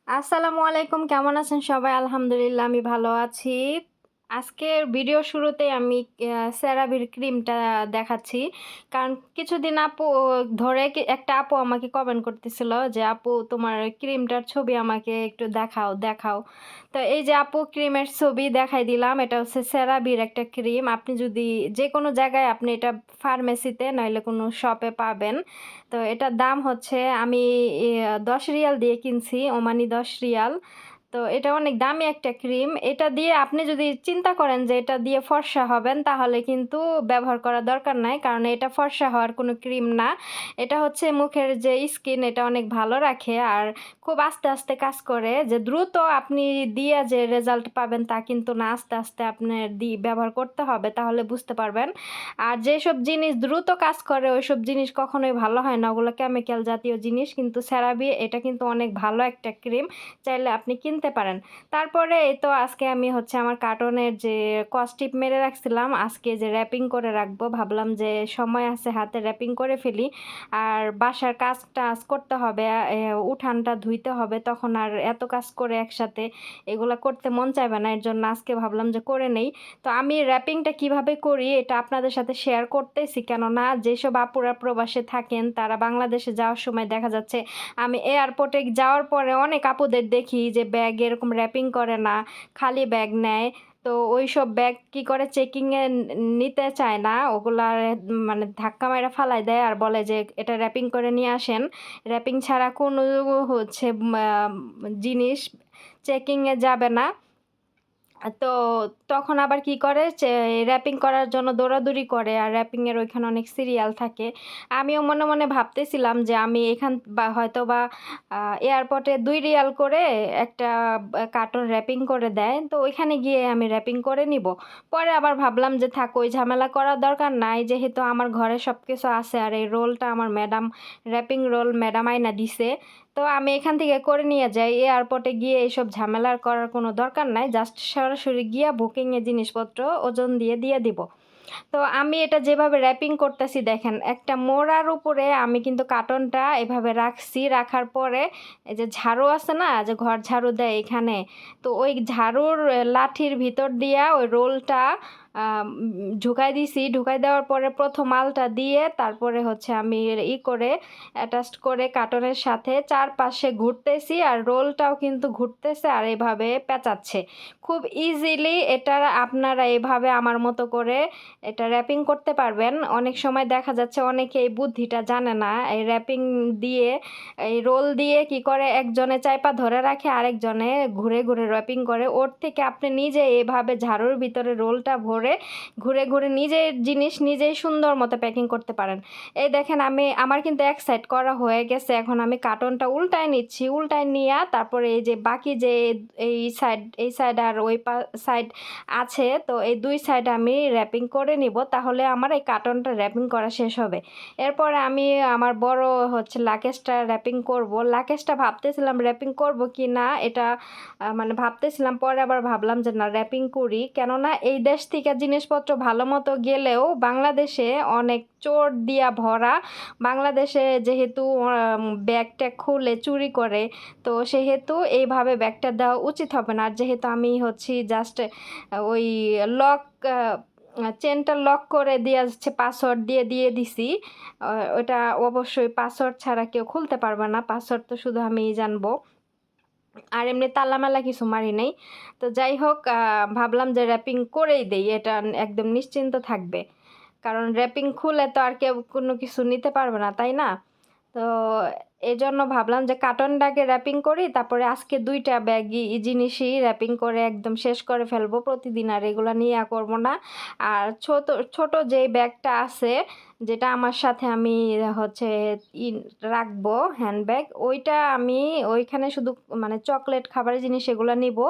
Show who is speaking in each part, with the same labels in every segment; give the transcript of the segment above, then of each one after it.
Speaker 1: আসসালামু আলাইকুম, কেমন আছেন সবাই? আলহামদুলিল্লাহ আমি ভালো আছি। আজকের ভিডিও শুরুতেই আমি CeraVeর ক্রিমটা দেখাচ্ছি। কারণ কিছুদিন ধরে একটা আপু আমাকে কমেন্ট করতেছিল যে, "আপু তোমার ক্রিমটার ছবি আমাকে একটু দেখাও, দেখাও।" তো এই যে আপু ক্রিমের ছবি দেখাই দিলাম। এটা হচ্ছে CeraVeর একটা ক্রিম। আপনি যদি যেকোনো জায়গায় আপনি এটা ফার্মেসিতে নইলে কোনো শপে পাবেন। তো এটার দাম হচ্ছে আমি ১০ রিয়াল দিয়ে কিনছি, ওমানি ১০ রিয়াল। তো এটা অনেক দামি একটা ক্রিম। এটা দিয়ে আপনি যদি চিন্তা করেন যে এটা দিয়ে ফর্সা হবেন তাহলে কিন্তু ব্যবহার করার দরকার নাই। কারণ এটা ফর্সা হওয়ার কোনো ক্রিম না। এটা হচ্ছে মুখের যে স্কিন এটা অনেক ভালো রাখে আর খুব আস্তে, আস্তে কাজ করে। যে দ্রুত আপনি দিয়ে যে রেজাল্ট পাবেন তা কিন্তু না। আস্তে, আস্তে আপনার ব্যবহার করতে হবে তাহলে বুঝতে পারবেন। আর যেসব জিনিস দ্রুত কাজ করে ওইসব জিনিস কখনোই ভালো হয় না। ওগুলো কেমিক্যাল জাতীয় জিনিস। কিন্তু CeraVe এটা কিন্তু অনেক ভালো একটা ক্রিম। চাইলে আপনি কিনতে পারেন। তারপরে এই তো আজকে আমি হচ্ছে আমার কার্টনের যে কসটিপ মেরে রাখছিলাম, আজকে যে র‍্যাপিং করে রাখবো। ভাবলাম যে সময় আছে হাতে র‍্যাপিং করে ফেলি। আর বাসার কাজ-টাজ করতে হবে, উঠানটা ধুইতে হবে। তখন আর এত কাজ করে একসাথে এগুলা করতে মন চাইবে না। এর জন্য আজকে ভাবলাম যে করে নেই। তো আমি র‍্যাপিংটা কিভাবে করি এটা আপনাদের সাথে শেয়ার করতেছি। কেননা যেসব আপুরা প্রবাসে থাকেন তারা বাংলাদেশে যাওয়ার সময় দেখা যাচ্ছে আমি এয়ারপোর্টে যাওয়ার পরে অনেক আপুদের দেখি যে ব্যাগ এরকম র‍্যাপিং করে না, খালি ব্যাগ নেয়। তো ওইসব ব্যাগ কি করে চেকিংয়ে নিতে চায় না। ওগুলা মানে ধাক্কা মাইরা ফালাই দেয় আর বলে যে এটা র‍্যাপিং করে নিয়ে আসেন। র‍্যাপিং ছাড়া কোনো হচ্ছে জিনিস চেকিংয়ে যাবে না। তো তখন আবার কি করে র‍্যাপিং করার জন্য দৌড়াদৌড়ি করে আর র‍্যাপিং এর ওইখানে অনেক সিরিয়াল থাকে। আমিও মনে, মনে ভাবতেছিলাম যে আমি হয়তোবা আ এয়ারপোর্টে ২ রিয়াল করে একটা কার্টন র‍্যাপিং করে দেয়। তো ওইখানে গিয়ে আমি র‍্যাপিং করে নিবো। পরে আবার ভাবলাম যে থাক ওই ঝামেলা করার দরকার নাই। যেহেতু আমার ঘরে সবকিছু আছে আর এই রোলটা আমার ম্যাডাম র‍্যাপিং রোল ম্যাডাম আইনা দিছে। তো আমি এখান থেকে করে নিয়ে যাই। এয়ারপোর্টে গিয়ে এইসব ঝামেলা করার কোনো দরকার নাই। জাস্ট সরাসরি গিয়া বুকিংয়ে জিনিসপত্র ওজন দিয়ে, দিয়ে দিব। তো আমি এটা যেভাবে র‍্যাপিং করতেছি দেখেন, একটা মোড়ার উপরে আমি কিন্তু কার্টনটা এভাবে রাখছি। রাখার পরে এই যে ঝাড়ু আছে না? যে ঘর ঝাড়ু দেয় এখানে, তো ওই ঝাড়ুর লাঠির ভিতর দিয়া ওই রোলটা ঢুকাই দিছি। ঢুকাই দেওয়ার পরে ১ম আলটা দিয়ে তারপরে হচ্ছে আমি করে অ্যাটাচড করে কার্টনের সাথে চারপাশে ঘুরতেছি আর রোলটাও কিন্তু ঘুরতেছে আর এভাবে পেঁচাচ্ছে। খুব ইজিলি এটা আপনারা এভাবে আমার মতো করে এটা র‍্যাপিং করতে পারবেন। অনেক সময় দেখা যাচ্ছে অনেকে এই বুদ্ধিটা জানে না। এই র‍্যাপিং দিয়ে এই রোল দিয়ে কি করে একজনে চাইপা ধরে রাখে আরেকজনে ঘুরে, ঘুরে র‍্যাপিং করে। ওর থেকে আপনি নিজে এভাবে ঝাড়ুর ভিতরে রোলটা ভরে ঘুরে, ঘুরে নিজের জিনিস নিজেই সুন্দর মতো প্যাকিং করতে পারেন। এই দেখেন আমার কিন্তু এক সাইড করা হয়ে গেছে। এখন আমি কার্টনটা উল্টায় নিচ্ছি। উল্টায় নিয়া তারপরে এই যে বাকি যে এই সাইড আর ওই সাইড আছে তো এই ২ সাইড আমি র‍্যাপিং করে নিব। তাহলে আমার এই কার্টনটা র‍্যাপিং করা শেষ হবে। এরপরে আমি আমার বড় হচ্ছে লাকেজটা র‍্যাপিং করব। লাকেজটা ভাবতেছিলাম র‍্যাপিং করব কিনা এটা মানে ভাবতেছিলাম। পরে আবার ভাবলাম যে না র‍্যাপিং করি। কেননা এই দেশ থেকে জিনিসপত্র ভালোমতো গেলেও বাংলাদেশে অনেক চোর দিয়া ভরা। বাংলাদেশে যেহেতু ব্যাগ-ট্যাগ খুলে চুরি করে, তো সেহেতু এইভাবে ব্যাগটা দেওয়া উচিত হবে না। আর যেহেতু আমি হচ্ছি জাস্ট ওই লক আ চেইনটা লক করে দেয়া যাচ্ছে পাসওয়ার্ড দিয়ে, দিয়ে দিছি। আ ওটা অবশ্যই পাসওয়ার্ড ছাড়া কেউ খুলতে পারবে না। পাসওয়ার্ড তো শুধু আমিই জানবো। আর এমনি তালা-মালা কিছু মারি নাই। তো যাই হোক ভাবলাম যে র‍্যাপিং করেই দেই। এটা একদম নিশ্চিন্ত থাকবে। কারণ র‍্যাপিং খুলে তো আর কেউ কোনো কিছু নিতে পারবে না, তাই না? তো এজন্য ভাবলাম যে কার্টনটাকে র‍্যাপিং করি। তারপরে আজকে ২ টা জিনিসই র‍্যাপিং করে একদম শেষ করে ফেলবো। প্রতিদিন আর এগুলা নিয়া করব না। আর ছোট যেই ব্যাগটা আছে, যেটা আমার সাথে আমি হচ্ছে ই রাখবো হ্যান্ডব্যাগ, ওইটা আমি ওইখানে শুধু মানে চকলেট, খাবারের জিনিস এগুলা নিবো।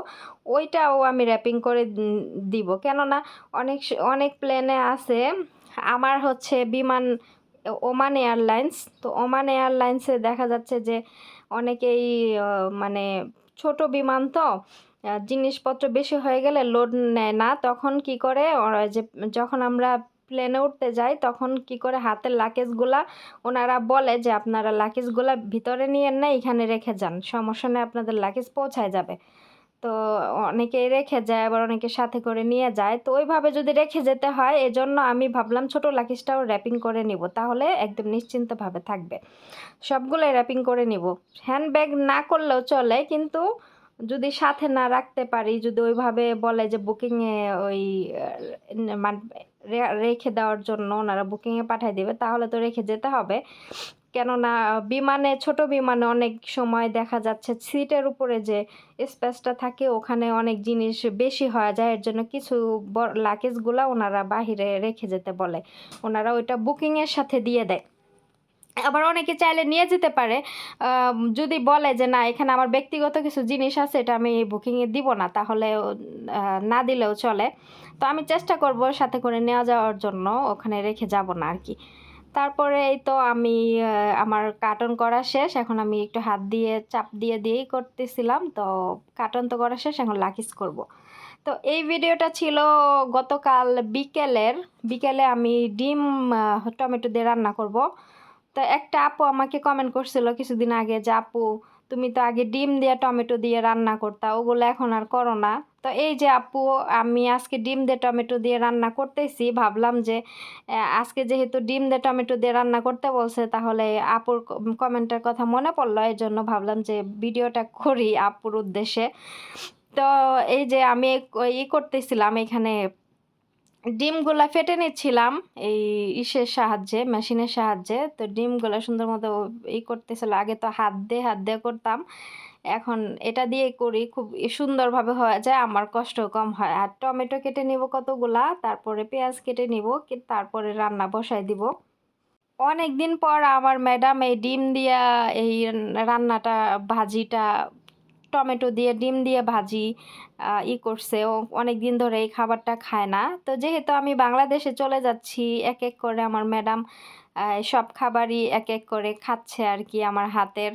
Speaker 1: ওইটাও আমি র‍্যাপিং করে দিব। কেননা অনেক প্লেনে আছে আমার হচ্ছে বিমান ওমান এয়ারলাইন্স। তো ওমান এয়ারলাইন্সে দেখা যাচ্ছে যে অনেকেই মানে ছোট বিমান তো জিনিসপত্র বেশি হয়ে গেলে লোড নেয় না। তখন কি করে ওরা যে যখন আমরা প্লেনে উঠতে যাই তখন কি করে হাতের লাগেজগুলা ওনারা বলে যে আপনারা লাগেজগুলা ভিতরে নিয়েন না, এখানে রেখে যান, সমস্যা নেই, আপনাদের লাগেজ পৌঁছায় যাবে। তো অনেকেই রেখে যায়, আবার অনেকে সাথে করে নিয়ে যায়। তো ওইভাবে যদি রেখে যেতে হয়, এজন্য আমি ভাবলাম ছোট লাগেজটাও র্যাপিং করে নিব, তাহলে একদম নিশ্চিন্তভাবে থাকবে। সবগুলোই র্যাপিং করে নিব। হ্যান্ডব্যাগ না করলেও চলে, কিন্তু যদি সাথে না রাখতে পারি, যদি ওইভাবে বলে যে বুকিংয়ে ওই মানে রেখে দেওয়ার জন্য ওনারা বুকিংয়ে পাঠিয়ে দেবে, তাহলে তো রেখে যেতে হবে। কেননা বিমানে, ছোট বিমানে অনেক সময় দেখা যাচ্ছে সিটের উপরে যে স্পেসটা থাকে ওখানে অনেক জিনিস বেশি হয়ে যায়, এর জন্য কিছু লাগেজগুলা ওনারা বাহিরে রেখে যেতে বলে, ওনারা ওইটা বুকিংয়ের সাথে দিয়ে দেয়। আবার অনেকে চাইলে নিয়ে যেতে পারে, যদি বলে যে না এখানে আমার ব্যক্তিগত কিছু জিনিস আছে, এটা আমি বুকিংয়ে দিব না, তাহলে না দিলেও চলে। তো আমি চেষ্টা করব সাথে করে নেওয়া যাওয়ার জন্য, ওখানে রেখে যাব না আর কি। তারপরে এই তো আমি আমার কার্টন করা শেষ, এখন আমি একটু হাত দিয়ে চাপ দিয়েই করতেছিলাম। তো কার্টন তো করা শেষ, এখন লাকিস করব। তো এই ভিডিওটা ছিল গতকাল বিকেলে আমি ডিম টমেটো দিয়ে রান্না করব। তো একটা আপু আমাকে কমেন্ট করছিল কিছুদিন আগে যে আপু তুমি তো আগে ডিম দিয়ে টমেটো দিয়ে রান্না করতা, ওগুলো এখন আর করো না। তো এই যে আপু, আমি আজকে ডিম দিয়ে টমেটো দিয়ে রান্না করতেছি, ভাবলাম যে আজকে যেহেতু ডিম দিয়ে টমেটো দিয়ে রান্না করতে বলছে, তাহলে আপুর কমেন্টের কথা মনে পড়লো, এই জন্য ভাবলাম যে ভিডিওটা করি আপুর উদ্দেশ্যে। তো এই যে আমি করতেছিলাম এখানে, ডিমগুলা ফেটে নিচ্ছিলাম এই মেশিনের সাহায্যে। তো ডিমগুলা সুন্দর মতো করতেছিল, আগে তো হাত দিয়ে করতাম, এখন এটা দিয়ে করি, খুব সুন্দরভাবে হয়ে যায়, আমার কষ্ট কম হয়। আর টমেটো কেটে নিব কতগুলা, তারপরে পেঁয়াজ কেটে নিব, তারপরে রান্না বসাই দিব। অনেক দিন পর আমার ম্যাডাম এই ডিম দিয়া এই রান্নাটা, ভাজিটা, টমেটো দিয়ে ডিম দিয়ে ভাজি করছে। ও অনেক দিন ধরে এই খাবারটা খায় না। তো যেহেতু আমি বাংলাদেশে চলে যাচ্ছি, এক এক করে আমার ম্যাডাম সব খাবারই এক এক করে খাচ্ছে আর কি আমার হাতের।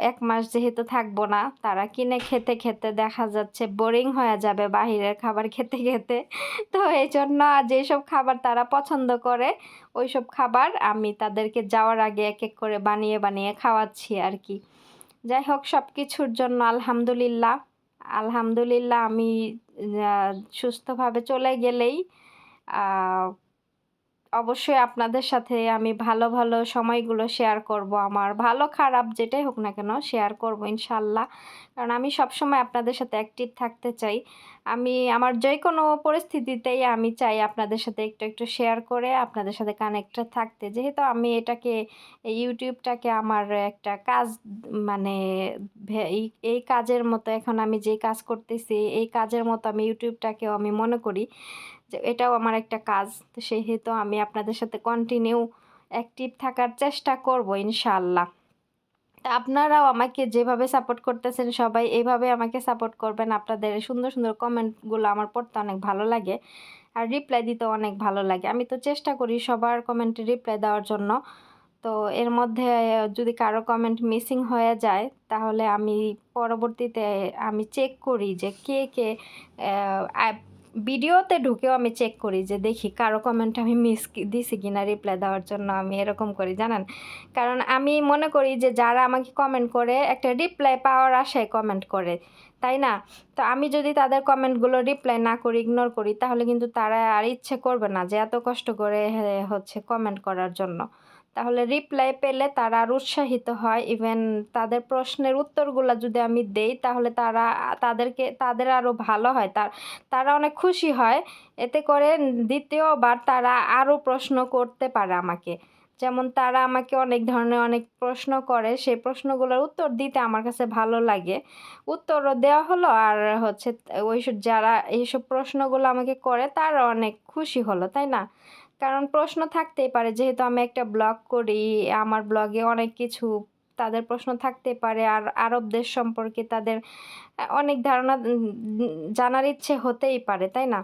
Speaker 1: ১ মাস যেহেতু থাকবো না, তারা কিনে খেতে খেতে দেখা যাচ্ছে বোরিং হয়ে যাবে বাহিরের খাবার খেতে খেতে। তো এই জন্য যেসব খাবার তারা পছন্দ করে, ওইসব খাবার আমি তাদেরকে যাওয়ার আগে এক এক করে বানিয়ে বানিয়ে খাওয়াচ্ছি আর কি। যাই হোক, সব কিছুর জন্য আলহামদুলিল্লাহ। আলহামদুলিল্লাহ, আমি সুস্থভাবে চলে গেলেই অবশ্যই আপনাদের সাথে আমি ভালো ভালো সময়গুলো শেয়ার করব, আমার ভালো খারাপ যেটাই হোক না কেন শেয়ার করব ইনশাল্লাহ। কারণ আমি সবসময় আপনাদের সাথে অ্যাক্টিভ থাকতে চাই। আমি আমার যে কোনো পরিস্থিতিতেই আমি চাই আপনাদের সাথে একটু একটু শেয়ার করে আপনাদের সাথে কানেক্টেড থাকতে। যেহেতু আমি ইউটিউবটাকে আমার একটা কাজ, মানে এই কাজের মতো, এখন আমি যে কাজ করতেছি এই কাজের মতো আমি ইউটিউবটাকেও আমি মনে করি যে এটাও আমার একটা কাজ। তো সেহেতু আমি আপনাদের সাথে কন্টিনিউ অ্যাক্টিভ থাকার চেষ্টা করব ইনশাআল্লাহ। তা আপনারাও আমাকে যেভাবে সাপোর্ট করতেছেন সবাই এইভাবে আমাকে সাপোর্ট করবেন। আপনাদের সুন্দর সুন্দর কমেন্টগুলো আমার পড়তে অনেক ভালো লাগে, আর রিপ্লাই দিতেও অনেক ভালো লাগে। আমি তো চেষ্টা করি সবার কমেন্টে রিপ্লাই দেওয়ার জন্য। তো এর মধ্যে যদি কারো কমেন্ট মিসিং হয়ে যায়, তাহলে আমি পরবর্তীতে আমি চেক করি যে কে কে ভিডিওতে ঢুকেও আমি চেক করি যে দেখি কারো কমেন্ট আমি মিস দিছি কিনা রিপ্লাই দেওয়ার জন্য, আমি এরকম করি জানেন। কারণ আমি মনে করি যে যারা আমাকে কমেন্ট করে একটা রিপ্লাই পাওয়ার আশায় কমেন্ট করে, তাই না? তো আমি যদি তাদের কমেন্টগুলো রিপ্লাই না করি, ইগনোর করি, তাহলে কিন্তু তারা আর ইচ্ছে করবে না যে এত কষ্ট করে হচ্ছে কমেন্ট করার জন্য। তাহলে রিপ্লাই পেলে তারা আর উৎসাহিত হয়। ইভেন তাদের প্রশ্নের উত্তরগুলো যদি আমি দেই, তাহলে তাদের আরও ভালো হয়, তারা অনেক খুশি হয়। এতে করে দ্বিতীয়বার তারা আরও প্রশ্ন করতে পারে আমাকে। যেমন তারা আমাকে অনেক ধরনের অনেক প্রশ্ন করে, সেই প্রশ্নগুলোর উত্তর দিতে আমার কাছে ভালো লাগে। উত্তরও দেওয়া হলো, আর হচ্ছে ওইসব যারা এইসব প্রশ্নগুলো আমাকে করে তারা অনেক খুশি হলো, তাই না? কারণ প্রশ্ন থাকতেই পারে, যেহেতু আমি একটা ব্লগ করি, আমার ব্লগে অনেক কিছু তাদের প্রশ্ন থাকতে পারে, আর আরব দেশ সম্পর্কে তাদের অনেক ধারণা জানার ইচ্ছে হতেই পারে, তাই না?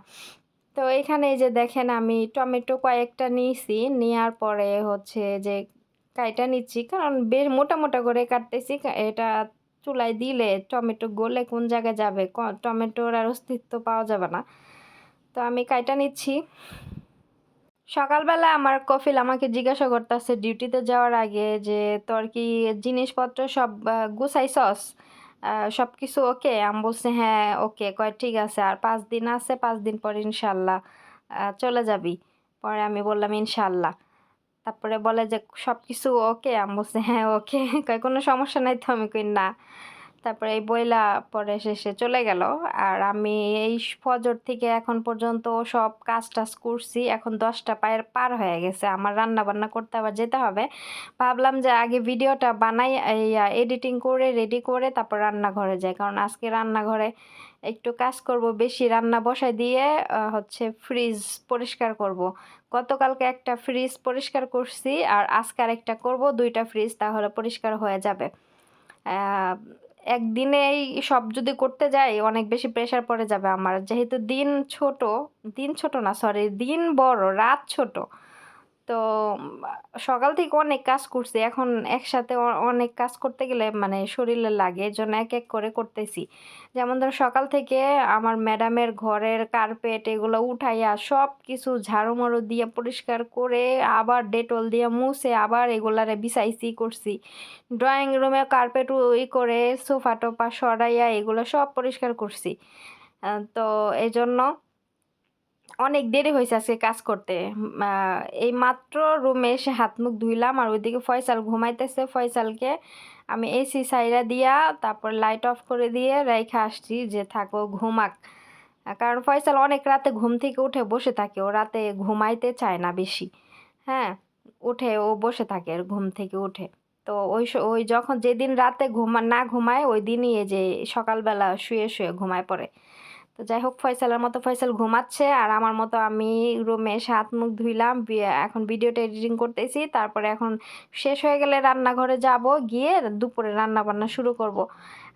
Speaker 1: তো এখানে এই যে দেখেন আমি টমেটো কয়েকটা নিয়েছি, নেওয়ার পরে হচ্ছে যে কাইটা নিচ্ছি, কারণ বেশ মোটা মোটা করে কাটতেছি। এটা চুলায় দিলে টমেটো গলে কোন জায়গায় যাবে, টমেটোর আর অস্তিত্ব পাওয়া যাবে না। তো আমি কাইটা নিচ্ছি। সকালবেলা আমার কফিল আমাকে জিজ্ঞাসা করতেছে ডিউটিতে যাওয়ার আগে যে তোর কি জিনিসপত্র সব গুছাইছস, সব কিছু ওকে? আমি বলছি হ্যাঁ ওকে। কয় ঠিক আছে, আর 5 দিন আছে, 5 দিন পর ইনশাল্লাহ চলে যাবি। পরে আমি বললাম ইনশাল্লাহ। তারপরে বলে যে সব কিছু ওকে? আমি বলছি হ্যাঁ ওকে। কয় কোনো সমস্যা নাই তো? আমি কই না। তারপরে এই বইলা পরে শেষে চলে গেল। আর আমি এই ফজর থেকে এখন পর্যন্ত সব কাজ টাজ করছি, এখন 10টা পার হয়ে গেছে, আমার রান্না বান্না করতে আবার যেতে হবে। ভাবলাম যে আগে ভিডিওটা বানাই, এই এডিটিং করে রেডি করে তারপর রান্নাঘরে যাই, কারণ আজকে রান্নাঘরে একটু কাজ করব, বেশি রান্না বসাই দিয়ে হচ্ছে ফ্রিজ পরিষ্কার করব। গতকালকে একটা ফ্রিজ পরিষ্কার করছি, আর আজকে আরেকটা করব, 2টা ফ্রিজ তাহলে পরিষ্কার হয়ে যাবে। আহ, একদিনেই সব যদি করতে যাই অনেক বেশি প্রেসার পড়ে যাবে আমার, যেহেতু দিন ছোট না, সরি, দিন বড় রাত ছোট। তো সকাল থেকে অনেক কাজ করছি, এখন একসাথে অনেক কাজ করতে গেলে মানে শরীরে লাগে, এজন্য এক এক করে করতেছি। যেমন ধর সকাল থেকে আমার ম্যাডামের ঘরের কার্পেট এগুলো উঠাইয়া সব কিছু ঝাড়ু মারু দিয়ে পরিষ্কার করে আবার ডেটল দিয়ে মুছে আবার এগুলারে বিছাইছি করছি। ড্রয়িং রুমে কার্পেট করে সোফা টোফা সরাইয়া এগুলো সব পরিষ্কার করছি। তো এই জন্য অনেক দেরি হয়েছে আজকে কাজ করতে। এই মাত্র রুমে এসে হাত মুখ ধুইলাম, আর ওইদিকে ফয়সাল ঘুমাইতেছে, ফয়সালকে আমি এসি সাইরা দিয়া তারপর লাইট অফ করে দিয়ে রেখে আসছি যে থাকো ঘুমাক। কারণ ফয়সাল অনেক রাতে ঘুম থেকে উঠে বসে থাকে, ও রাতে ঘুমাইতে চায় না বেশি। হ্যাঁ, উঠে ও বসে থাকে ঘুম থেকে উঠে। তো ওই যখন যেদিন রাতে না ঘুমায় ওই দিনই এই যে সকালবেলা শুয়ে শুয়ে ঘুমায় পড়ে। তো যাই হোক, ফয়সালের মতো ফয়সাল ঘুমাচ্ছে, আর আমার মতো আমি রুমে এসে হাত মুখ ধুইলাম, এখন ভিডিওটা এডিটিং করতেছি, তারপরে এখন শেষ হয়ে গেলে রান্নাঘরে যাব, গিয়ে দুপুরে রান্না বান্না শুরু করব।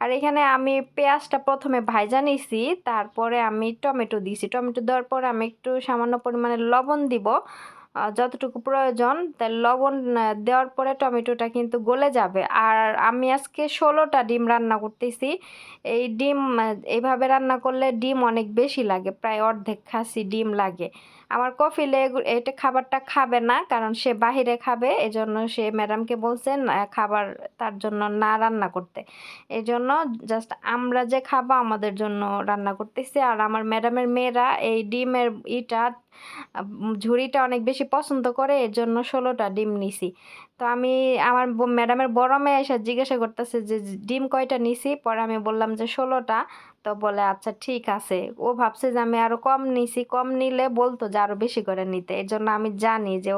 Speaker 1: আর এখানে আমি পেঁয়াজটা প্রথমে ভাইজা নিছি, তারপরে আমি টমেটো দিছি, টমেটো দেওয়ার পরে আমি একটু সামান্য পরিমাণে লবণ দিব, যতটুকু প্রয়োজন। তাই লবণ দেওয়ার পরে টমেটোটা কিন্তু গলে যাবে। আর আমি আজকে 16টা ডিম রান্না করতেছি। এই ডিম এইভাবে রান্না করলে ডিম অনেক বেশি লাগে, প্রায় অর্ধেক খাসি ডিম লাগে। আমার কফিলে এটা খাবারটা খাবে না, কারণ সে বাহিরে খাবে, এজন্য সে ম্যাডামকে বলছেন খাবার তার জন্য না রান্না করতে। এজন্য জাস্ট আমরা যে খাবো আমাদের জন্য রান্না করতেছি। আর আমার ম্যাডামের মেয়েরা এই ডিমের ঝুড়িটা অনেক বেশি পছন্দ করে, এর জন্য 16টা ডিম নিছি। তো আমি আমার ম্যাডামের বড় মেয়ে এসে জিজ্ঞাসা করতেছে যে ডিম কয়টা নিছি, পরে আমি বললাম যে 16টা। তো বলে আচ্ছা ঠিক আছে। ও ভাবছে যে আমি আরো কম নিছি, কম নিলে বলতো যে আরো বেশি করে নিতে, এর জন্য আমি জানি যে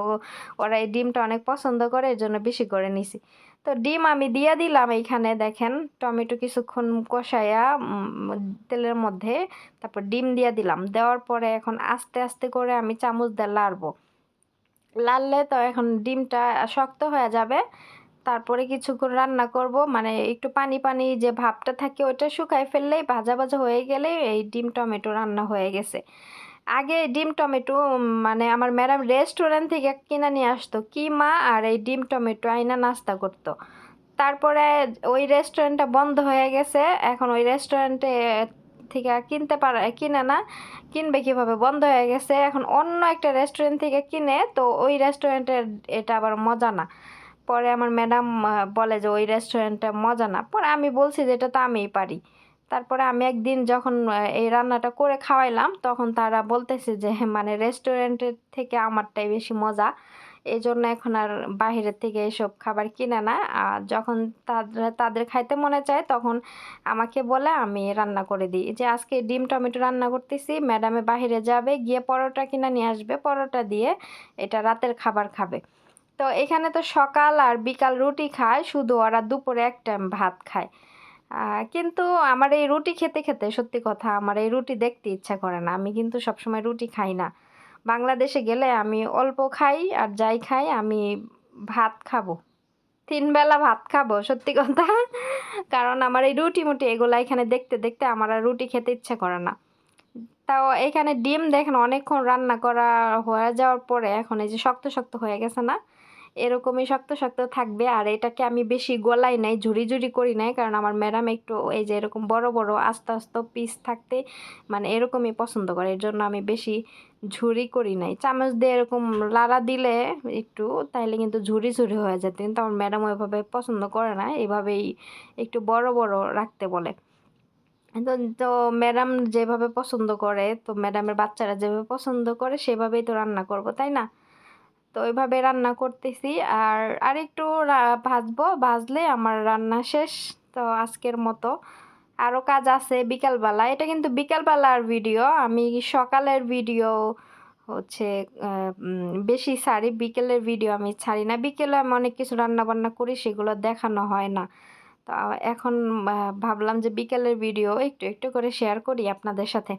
Speaker 1: ওরা এই ডিমটা অনেক পছন্দ করে, এর জন্য বেশি করে নিছি। তো ডিম আমি দিয়া দিলাম, এইখানে দেখেন টমেটো কিছুক্ষণ কষাইয়া তেলের মধ্যে, তারপর ডিম দিয়া দিলাম। দেওয়ার পরে এখন আস্তে আস্তে করে আমি চামচ দিয়ে লাড়বো। লাড়লে তো এখন ডিমটা শক্ত হয়ে যাবে। তারপরে কিছুক্ষণ রান্না করব, মানে একটু পানি পানি যে ভাবটা থাকে ওটা শুকাই ফেললেই, ভাজা ভাজা হয়ে গেলেই এই ডিম টমেটো রান্না হয়ে গেছে। আগে ডিম টমেটো মানে আমার ম্যাডাম রেস্টুরেন্ট থেকে কিনে নিয়ে আসতো কিমা আর এই ডিম টমেটো আইনা নাস্তা করতো। তারপরে ওই রেস্টুরেন্টটা বন্ধ হয়ে গেছে, এখন ওই রেস্টুরেন্টে থেকে আর কিনে না, কিনবে কিভাবে, বন্ধ হয়ে গেছে। এখন অন্য একটা রেস্টুরেন্ট থেকে কিনে, তো ওই রেস্টুরেন্টের এটা আবার মজা না। পরে আমার ম্যাডাম বলে যে ওই রেস্টুরেন্টটা মজা না, পরে আমি বলছি যে এটা তো আমিই পারি। তারপরে আমি একদিন যখন এই রান্নাটা করে খাওয়াইলাম, তখন তারা বলতেছে যে মানে রেস্টুরেন্টের থেকে আমারটাই বেশি মজা। এই জন্য এখন আর বাইরের থেকে এসব খাবার কিনে না। আর যখন তাদের খাইতে মনে চায় তখন আমাকে বলে, আমি রান্না করে দিই। যে আজকে ডিম টমেটো রান্না করতেছি, ম্যাডামে বাইরে যাবে, গিয়ে পরোটা কিনে নিয়ে আসবে, পরোটা দিয়ে এটা রাতের খাবার খাবে। তো এখানে তো সকাল আর বিকাল রুটি খায়, শুধু ওরা দুপুরে এক টাইম ভাত খায়। কিন্তু আমার এই রুটি খেতে খেতে সত্যি কথা আমার এই রুটি দেখতে ইচ্ছা করে না, আমি কিন্তু সবসময় রুটি খাই না। বাংলাদেশে গেলে আমি অল্প খাই, আর যাই খাই আমি ভাত খাবো, 3 বেলা ভাত খাবো সত্যি কথা। কারণ আমার এই রুটি মুটি এগুলা এখানে দেখতে দেখতে আমার আর রুটি খেতে ইচ্ছা করে না। তাও এখানে ডিম দেখেন অনেকক্ষণ রান্না করা হয়ে যাওয়ার পরে এখন এই যে শক্ত শক্ত হয়ে গেছে না, এরকমই শক্ত শক্ত থাকবে। আর এটাকে আমি বেশি গলাই নাই, ঝুরি ঝুরি করি নাই, কারণ আমার ম্যাডাম একটু এই যে এরকম বড় বড় আস্তে আস্তে পিস থাকতে মানে এরকমই পছন্দ করে। এর জন্য আমি বেশি ঝুরি করি নাই। চামচ দিয়ে এরকম লাড়া দিলে একটু তাইলে কিন্তু ঝুরি ঝুরি হয়ে যেত, কিন্তু আমার ম্যাডাম ওইভাবে পছন্দ করে না, এভাবেই একটু বড় বড় রাখতে বলে। তো তো ম্যাডাম যেভাবে পছন্দ করে, তো ম্যাডামের বাচ্চারা যেভাবে পছন্দ করে সেভাবেই তো রান্না করব, তাই না? তো ওইভাবে রান্না করতেছি। আর আরেকটু ভাজবো, ভাজলে আমার রান্না শেষ। তো আজকের মতো আরও কাজ আছে বিকালবেলা। এটা কিন্তু বিকালবেলার ভিডিও, আমি সকালের ভিডিও হচ্ছে বেশি ছাড়ি, বিকেলের ভিডিও আমি ছাড়ি না। বিকেলে আমি অনেক কিছু রান্না বান্না করি, সেগুলো দেখানো হয় না। তো এখন ভাবলাম যে বিকেলের ভিডিও একটু একটু করে শেয়ার করি আপনাদের সাথে।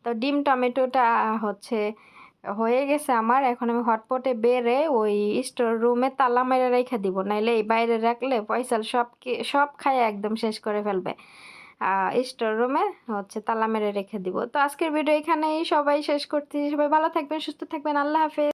Speaker 1: তো ডিম টমেটোটা হচ্ছে হয়ে গেছে আমার। এখন আমি হটপটে বেড়ে ওই স্টোর রুমে তালা মেরে রেখে দিব, নাইলে এই বাইরে রাখলে ফয়সাল সব খায় একদম শেষ করে ফেলবে। স্টোর রুমে হচ্ছে তালা মেরে রেখে দিব। তো আজকের ভিডিও এখানেই সবাই শেষ করছি। সবাই ভালো থাকবেন, সুস্থ থাকবেন, আল্লাহ হাফেজ।